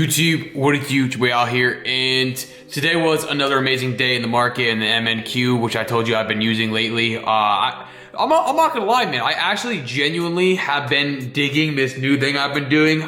YouTube, what is YouTube? We out here, and today was another amazing day in the market in the MNQ, which I told you I've been using lately. I'm not gonna lie, man. I actually genuinely have been digging this new thing I've been doing.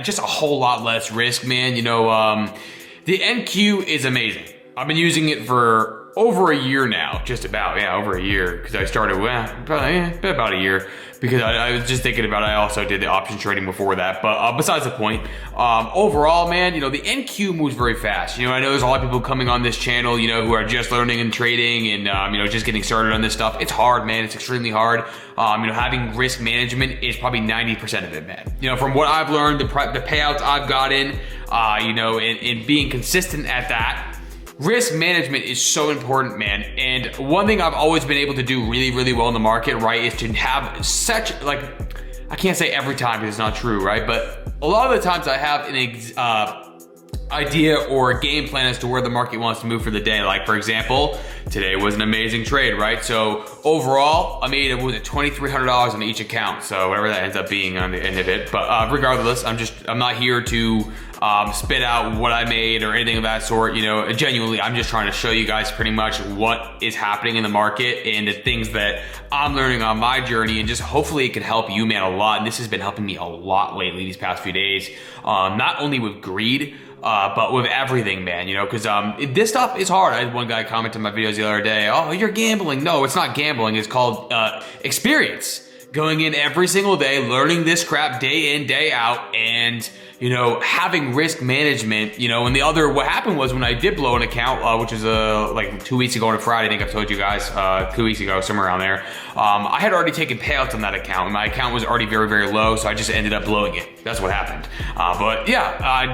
Just a whole lot less risk, man. You know, the NQ is amazing. I've been using it for over a year now, just about, yeah, over a year, because I started, probably about a year, because I was just thinking about it. I also did the option trading before that, but besides the point, overall, man, you know, the NQ moves very fast. You know, I know there's a lot of people coming on this channel, you know, who are just learning and trading and, you know, just getting started on this stuff. It's hard, man. It's extremely hard. You know, having risk management is probably 90% of it, man. You know, from what I've learned, the payouts I've gotten, you know, and being consistent at that, risk management is so important, man. And one thing I've always been able to do really, really well in the market, right, is to have such, like, I can't say every time because it's not true, right? But a lot of the times I have an idea or a game plan as to where the market wants to move for the day. Like, for example, today was an amazing trade, right? So overall, I made, was it $2,300 on each account? So whatever that ends up being on the end of it. But regardless, I'm not here to spit out what I made or anything of that sort. You know, genuinely, I'm just trying to show you guys pretty much what is happening in the market and the things that I'm learning on my journey, and just hopefully it can help you, man, a lot. And this has been helping me a lot lately these past few days, not only with greed, but with everything, man, you know, because this stuff is hard. I had one guy comment on my videos the other day, oh, you're gambling. No, it's not gambling. It's called experience. Going in every single day, learning this crap day in, day out, and, you know, having risk management, you know. And what happened was when I did blow an account, which was like 2 weeks ago on a Friday, I think I've told you guys, 2 weeks ago, somewhere around there, I had already taken payouts on that account. My account was already very, very low, so I just ended up blowing it. That's what happened. But yeah,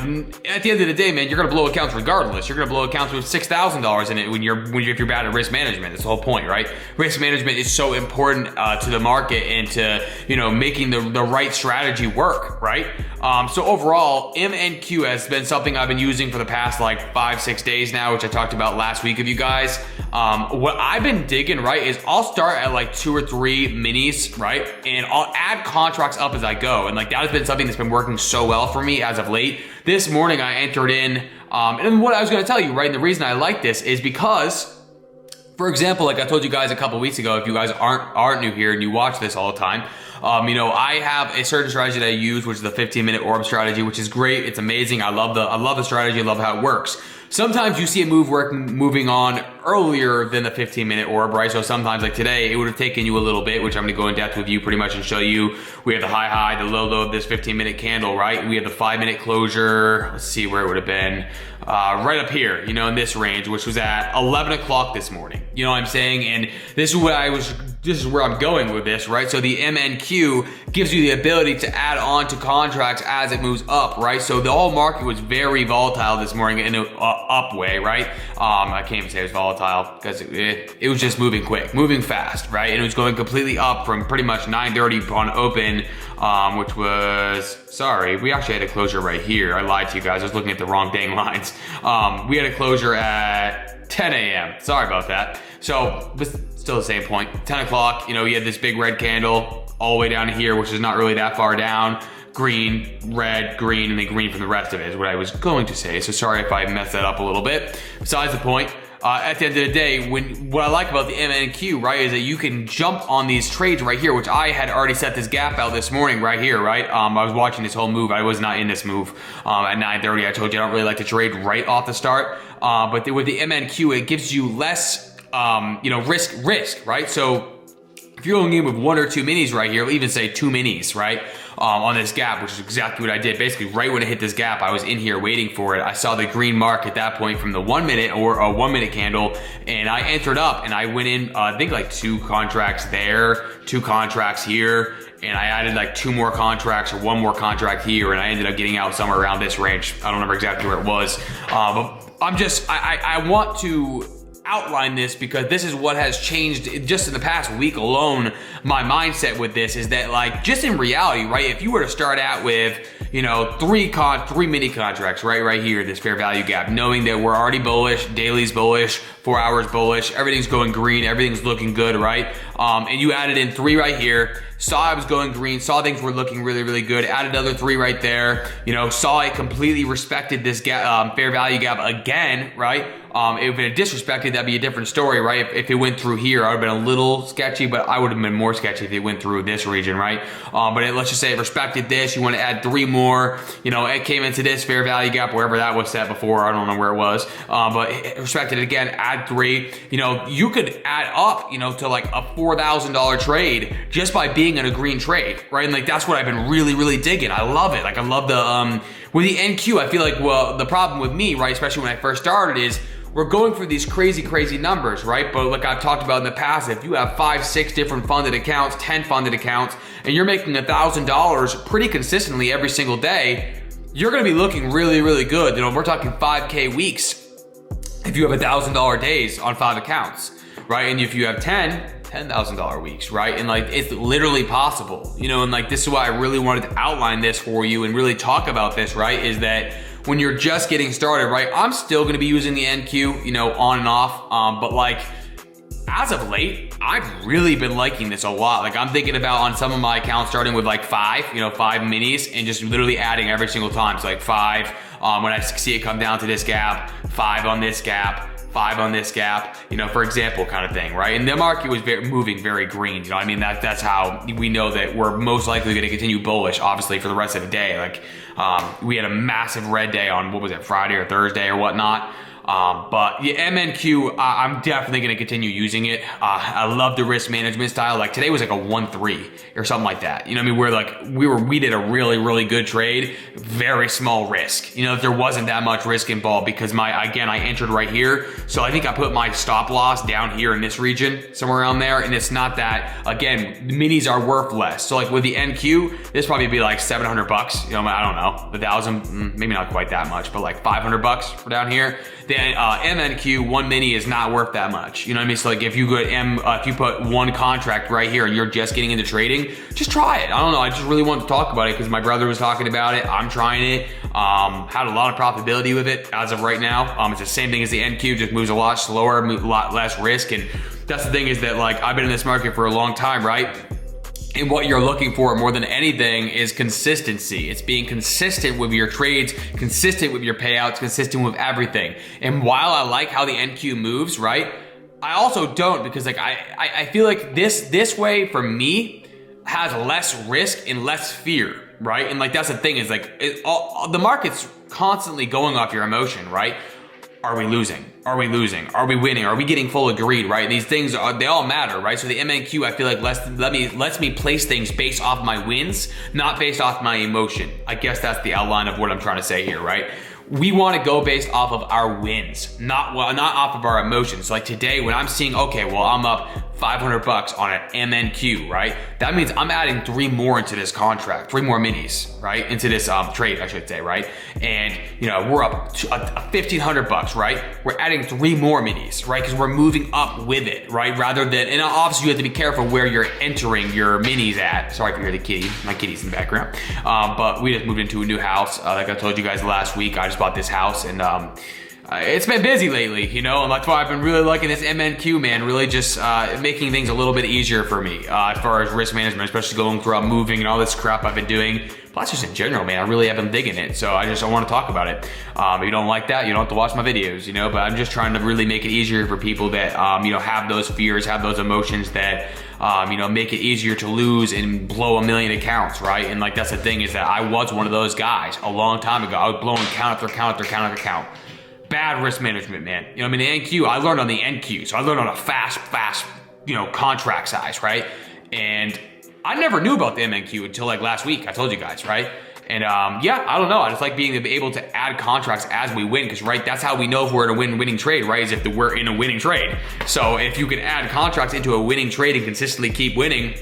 at the end of the day, man, you're gonna blow accounts regardless. You're gonna blow accounts with $6,000 in it if you're bad at risk management. That's the whole point, right? Risk management is so important to the market and to, you know, making the right strategy work, right? So overall, MNQ has been something I've been using for the past like 5-6 days now, which I talked about last week of you guys. What I've been digging, right, is I'll start at like 2 or 3 minis, right? And I'll add contracts up as I go. And like that has been something that's been working so well for me as of late. This morning I entered in, and what I was gonna tell you, right, and the reason I like this is because, for example, like I told you guys a couple weeks ago, if you guys aren't new here and you watch this all the time, you know, I have a certain strategy that I use, which is the 15-minute orb strategy, which is great. It's amazing. I love the strategy. I love how it works. Sometimes you see a move moving on earlier than the 15-minute orb, right? So sometimes, like today, it would have taken you a little bit, which I'm gonna go in depth with you pretty much and show you. We have the high, the low of this 15-minute candle, right? We have the 5-minute closure. Let's see where it would have been. Right up here, you know, in this range, which was at 11 o'clock this morning. You know what I'm saying? And this is where I'm going with this, right? So the MNQ gives you the ability to add on to contracts as it moves up, right? So the whole market was very volatile this morning in an up way, right? I can't even say it was volatile because it was just moving quick, moving fast, right? And it was going completely up from pretty much 9:30 on open, which was, sorry, we actually had a closure right here. I lied to you guys. I was looking at the wrong dang lines. We had a closure at 10 a.m. Sorry about that. So, but still the same point. 10 o'clock, you know, you had this big red candle all the way down here, which is not really that far down. Green, red, green, and then green from the rest of it is what I was going to say. So sorry if I messed that up a little bit. Besides the point, at the end of the day, what I like about the MNQ, right, is that you can jump on these trades right here, which I had already set this gap out this morning right here, right? I was watching this whole move. I was not in this move at 9:30. I told you I don't really like to trade right off the start. But with the MNQ, it gives you less, you know, risk, right? So if you're going in with 1 or 2 minis right here, even say 2 minis, right, on this gap, which is exactly what I did. Basically, right when it hit this gap, I was in here waiting for it. I saw the green mark at that point from the 1 minute or a 1 minute candle, and I entered up and I went in, I think like 2 contracts there, 2 contracts here, and I added like 2 more contracts or 1 more contract here, and I ended up getting out somewhere around this range. I don't remember exactly where it was, but I want to outline this because this is what has changed just in the past week alone. My mindset with this is that, like, just in reality, right, if you were to start out with, you know, 3 mini contracts right here, this fair value gap, knowing that we're already bullish, daily's bullish, 4 hours bullish, everything's going green, everything's looking good, right? And you added in 3 right here, saw I was going green, saw things were looking really, really good, added another 3 right there, you know, saw it completely respected this gap, fair value gap again, right? If it had disrespected, that'd be a different story, right? If it went through here, I would have been a little sketchy, but I would have been more sketchy if it went through this region, right? Let's just say it respected this. You want to add 3 more. You know, it came into this fair value gap, wherever that was set before. I don't know where it was, but it respected it again. Add 3. You know, you could add up, you know, to like a $4,000 trade just by being in a green trade, right? And like that's what I've been really, really digging. I love it. Like I love the with the NQ. I feel like, well, the problem with me, right, especially when I first started, is we're going for these crazy numbers, right? But like I've talked about in the past, if you have 5, 6 different funded accounts, 10 funded accounts, and you're making $1,000 pretty consistently every single day, you're gonna be looking really, really good. You know, we're talking 5K weeks if you have $1,000 days on 5 accounts, right? And if you have 10,000 weeks, right? And like, it's literally possible, you know, and like, this is why I really wanted to outline this for you and really talk about this, right? Is that when you're just getting started, right? I'm still gonna be using the NQ, you know, on and off, but like, as of late, I've really been liking this a lot. Like I'm thinking about on some of my accounts starting with like 5, you know, 5 minis and just literally adding every single time. So like 5, when I see it come down to this gap, 5 on this gap, 5 on this gap, you know, for example, kind of thing, right? And the market was moving very green, you know what I mean? That's how we know that we're most likely gonna continue bullish, obviously, for the rest of the day. Like, we had a massive red day on, what was it, Friday or Thursday or whatnot. But yeah, MNQ, I'm definitely going to continue using it. I love the risk management style. Like today was like a 1-3 or something like that. You know what I mean? We're like, we did a really, really good trade, very small risk. You know, there wasn't that much risk involved because I entered right here. So I think I put my stop loss down here in this region, somewhere around there. And it's not that, again, minis are worth less. So like with the NQ, this probably be like $700. You know, I don't know, 1,000, maybe not quite that much, but like $500 for down here. Then MNQ, 1 mini is not worth that much. You know what I mean? So like if you go if you put 1 contract right here and you're just getting into trading, just try it. I don't know. I just really wanted to talk about it because my brother was talking about it. I'm trying it. Had a lot of profitability with it as of right now. It's the same thing as the NQ, just moves a lot slower, a lot less risk. And that's the thing is that like I've been in this market for a long time, right? And what you're looking for more than anything is consistency. It's being consistent with your trades, consistent with your payouts, consistent with everything. And while I like how the NQ moves, right, I also don't, because like I feel like this way for me has less risk and less fear, right? And like that's the thing is like the market's constantly going off your emotion, right? Are we losing? Are we losing? Are we winning? Are we getting full of greed, right? These things, they all matter, right? So the MNQ, I feel like lets me place things based off my wins, not based off my emotion. I guess that's the outline of what I'm trying to say here, right? We want to go based off of our wins, not off of our emotions. Like today when I'm seeing, okay, well, I'm up $500 on an MNQ, right? That means I'm adding 3 more into this contract, 3 more minis, right? Into this trade, I should say, right? And you know, we're up to $1,500, right? We're adding 3 more minis, right? Because we're moving up with it, right? Rather than, and obviously you have to be careful where you're entering your minis at. Sorry if you hear the kitty, my kitty's in the background. But we just moved into a new house. Like I told you guys last week, I just bought this house and it's been busy lately, you know, and that's why I've been really liking this MNQ, man, really just making things a little bit easier for me as far as risk management, especially going through moving and all this crap I've been doing. Plus just in general, man, I really have been digging it. So I want to talk about it. If you don't like that, you don't have to watch my videos, you know, but I'm just trying to really make it easier for people that, you know, have those fears, have those emotions that, you know, make it easier to lose and blow 1 million accounts, right? And like, that's the thing is that I was one of those guys a long time ago. I was blowing count after count after count after count. Bad risk management, man. You know, I mean, the NQ, I learned on the NQ. So I learned on a fast, you know, contract size, right? And I never knew about the MNQ until like last week. I told you guys, right? And yeah, I don't know. I just like being able to add contracts as we win because, right, that's how we know if we're in a winning trade, right, is if we're in a winning trade. So if you can add contracts into a winning trade and consistently keep winning,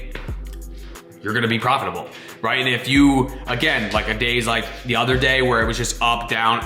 you're going to be profitable, right? And if you, again, like a days like the other day where it was just up, down,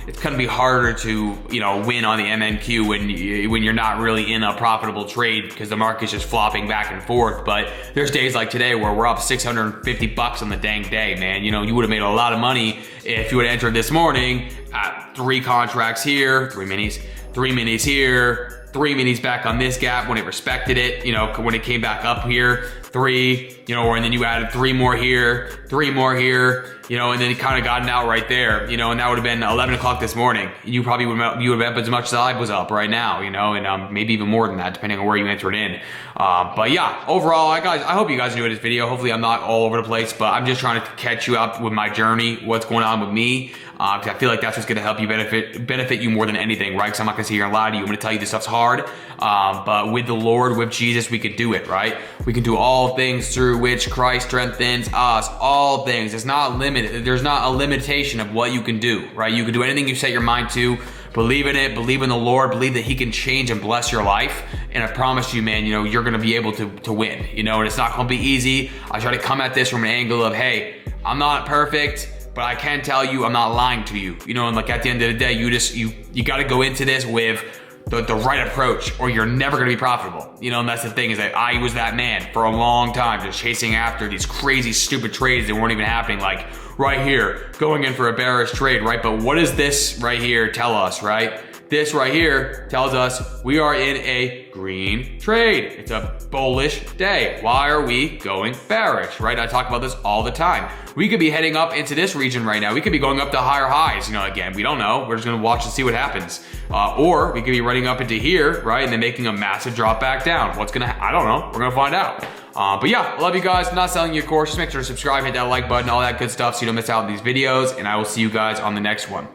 it's going to be harder to, you know, win on the MNQ when you're not really in a profitable trade because the market's just flopping back and forth. But there's days like today where we're up $650 on the dang day, man. You know, you would have made a lot of money if you would have entered this morning at 3 contracts here, 3 minis here, 3 minis back on this gap when it respected it, you know, when it came back up here, 3, you know, and then you added 3 more here, 3 more here, you know, and then it kind of gotten out right there, you know, and that would have been 11 o'clock this morning. You probably would have been up as much as I was up right now, you know, and maybe even more than that, depending on where you entered in. But yeah, overall, I hope you guys enjoyed this video. Hopefully I'm not all over the place, but I'm just trying to catch you up with my journey, what's going on with me, because I feel like that's what's going to help you benefit you more than anything, right? Because I'm not going to sit here and lie to you. I'm going to tell you this stuff's hard, but with the Lord, with Jesus, we could do it, right? We can do all things through which Christ strengthens us. All things. It's not limited. There's not a limitation of what you can do, right? You can do anything you set your mind to. Believe in it. Believe in the Lord. Believe that He can change and bless your life. And I promise you, man, you know, you're going to be able to win, you know, and it's not going to be easy. I try to come at this from an angle of, hey, I'm not perfect, but I can tell you I'm not lying to you, you know, and like at the end of the day, you got to go into this with the right approach, or you're never going to be profitable, you know. And that's the thing, is that I was that man for a long time, just chasing after these crazy stupid trades that weren't even happening, like right here, going in for a bearish trade, right? But what does this right here tell us, right? This right here tells us we are in a green trade. It's a bullish day. Why are we going bearish, right? I talk about this all the time. We could be heading up into this region right now. We could be going up to higher highs, you know, again, we don't know. We're just gonna watch and see what happens. Or we could be running up into here, right? And then making a massive drop back down. What's gonna, I don't know. We're gonna find out. But yeah, I love you guys. Not selling you a course. Just make sure to subscribe, hit that like button, all that good stuff so you don't miss out on these videos. And I will see you guys on the next one.